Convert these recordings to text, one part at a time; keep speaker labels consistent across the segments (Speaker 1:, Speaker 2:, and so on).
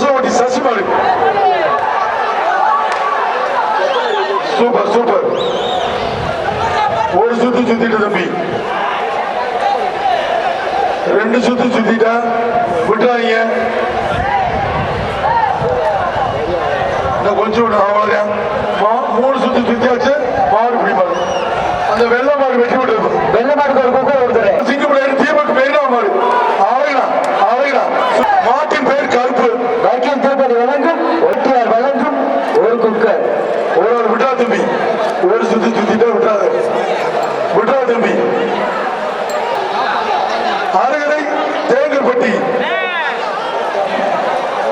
Speaker 1: கொசவட்டி சசிமாடு. Super super. ஒரு சுத்து சுத்திட்டு தம்பி, ரெண்டு சுத்து சுத்திட்டா விட்டுறாங்க. கொஞ்சம் அவ்வளவுதான். மூணு சுத்து சுத்தியாச்சு. மாடு பிடிப்பாரு. அந்த வெள்ள மாடு வெட்டி விட்டு வெள்ள மாடு ஒரு சிங்கப்பூர் தீபக் மெயினா மாடு ஆலையா ஆலையா. மாட்டின் பெயர் கருப்பு. வைக்கம் திருப்பதி வழங்கும் ஒட்டியார் வழங்கும் ஒரு குக்கர். ஒரு ஆள் விட்டா தம்பி, ஒரு சுத்தி சுத்திட்டா விட்டாது. விட்டா தம்பி. அருகரை தேங்கற்பட்டி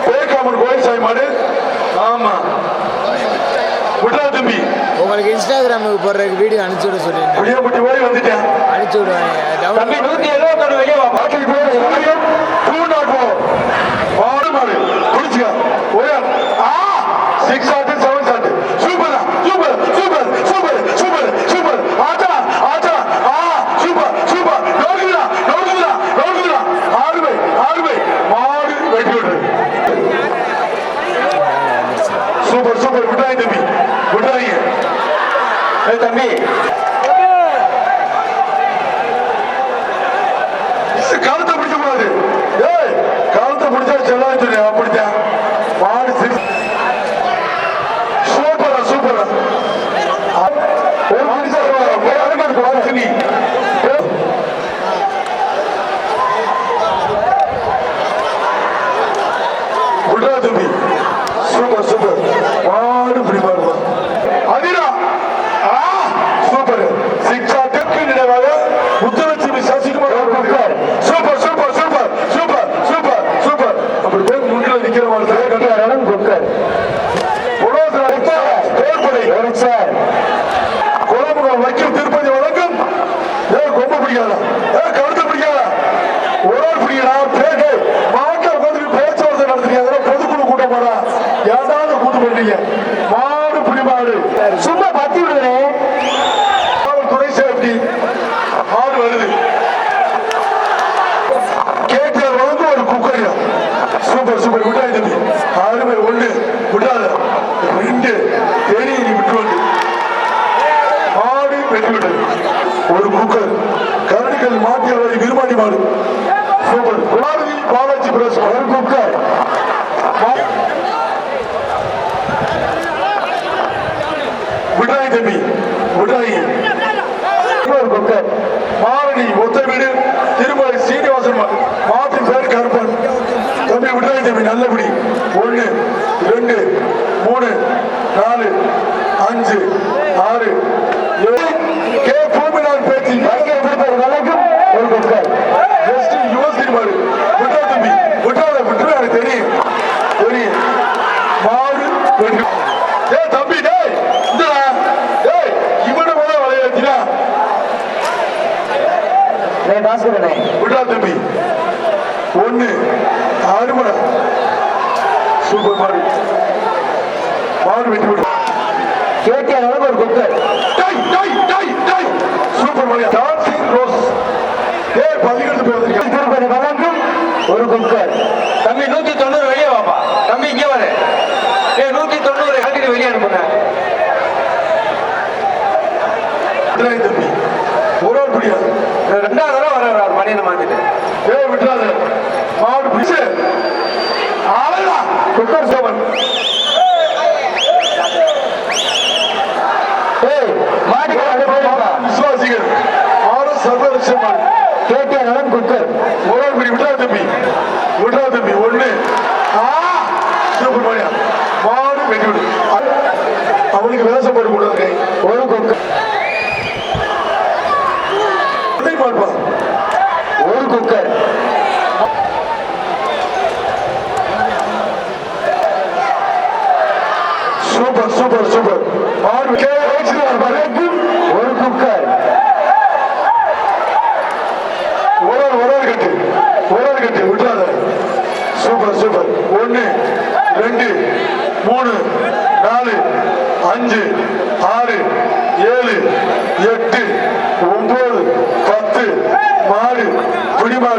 Speaker 1: பேக்காமன் கோயில் சாய் மாடு. ஆமா விட்டா தம்பி.
Speaker 2: உங்களுக்கு இன்ஸ்டாகிராமுக்கு போடுற வீடியோ அனுப்பிச்சு விட சொல்லி
Speaker 1: புளியப்பட்டி போய் வந்துட்டேன்.
Speaker 2: அனுப்பிச்சு விடுவாங்க.
Speaker 1: தம்பி 170 வெளியே வா. பாக்கி போய் 204 மாடு மாடு குடிச்சுக்க. ஒரு ஆ 6 shot 7 shot. Super super super super super super. ஆச்சா ஆச்சா ஆ சூப்பர் சூப்பர். நோக்குடா நோக்குடா நோக்குடா. ஆறுவை ஆறுவை மாடு வெட்டி விடு. Super super. விட்டாய் தம்பி விட்டாய். தம்பி காலத்தை பிடிக்க கூடாது. காலத்தை பிடிச்சா செல்லாது தெரியும். அப்படித்தான் மாடு சூப்பரா சூப்பரா. ஒரு மனுஷன் விடுறா தம்பி. Super super. மாடு பிடிப்பா இருப்பான். அதிரா சூப்பர். சிக்ஸாட்டுக்கு நினைவாக Muthulakshmi Sasikumar. Super super super super super super. அப்படி போய் முன்னில் நிக்கிற மாதிரி குளமுகம் வைக்கும் திருப்பதி வழங்கும். கொம்ப பிடிக்காத கருத்து பிடிக்காத ஒரு ஆள் பிடிக்கிறா. பேட்டு மாட்டை உட்காந்து பேச்சுவார்த்தை நடத்துறீங்க. பொதுக்குழு கூட்டம் போறா. ஏதாவது கூட்டு பண்றீங்க. மாடு பிடிமாடு சும்மா பத்தி விடுறேன். துறை சேஃப்டி மாடு வருது. கேட்டார் வந்து ஒரு குக்கரியா. Super super. விட்டாய் தம்பி. ஆறுமே ஒண்ணு விடாத. 2 தேடி நீ விட்டு வந்து மாடு வெட்டி விட்டது. ஒரு குக்கர் கரடிகள் மாட்டியவரை விரும்பாடி மாடு. சூப்பர். பாரதி பாலாஜி பிரஸ் ஒரு குக்கர். விட்டாய் தம்பி விட்டாய். ஒரு குக்கர். மாரணி ஒத்த வீடு திருமலை சீனிவாசன் மாட்டின் பேர் கருப்பன். தம்பி விட்டாய் தம்பி. நல்லபடி. 1 2 3 4 5 6 7 கே பூமிநாள் பேச்சு வழங்கும் ஒரு குக்கர். ஜஸ்ட் யுவஸ்ரீ மாடு. விட்டா தம்பி விட்டாத விட்டுரு. எனக்கு தெரியும் தெரியும். மாடு வெற்றி. தம்பி டேய் இவனை போல விளையாடுறா. விட்டா தம்பி. 1 6 சூப்பர் மாடு. மாடு வெட்டி விடு. கேட்டியார் ஒரு குக்கர். சூப்பர் மாடு. Dancing rose. பதிகட்டு போய் திருப்பதி வழங்கும் ஒரு குக்கர். தம்பி 190 வெளியே வாப்பா. தம்பி இங்கே வர. 190 கட்டிட்டு வெளியே அனுப்புங்க. தம்பி ஒரு ஆள் பிடியாது. 2வது தடவை வர்றாரு மணியனை மாத்திட்டு. விட்டுறாது. மாடு பிடிச்சு ஆளா குக்கர் சோபன். விசுவாசிகள் ஆறு சர்வலட்சம் கேட்டார் குக்கர். ஒரு ஆள் பிடி. விட்டா தம்பி விட்டா தம்பி. 1 சூப்பர் மாடியா. மாடு வெட்டி விடு. அவனுக்கு வேசம் போட கூடாது. ஒரு குக்கர். ஒரு குக்கர். Super super super. மாடு ஒரு குக்கர். ஒரு ஆள் கட்டு. ஒரு ஆள் கட்டு. விட்டாத. Super super. 1 2 3 4 5 6 7 8 9 10 மாடு பிடிமாடு.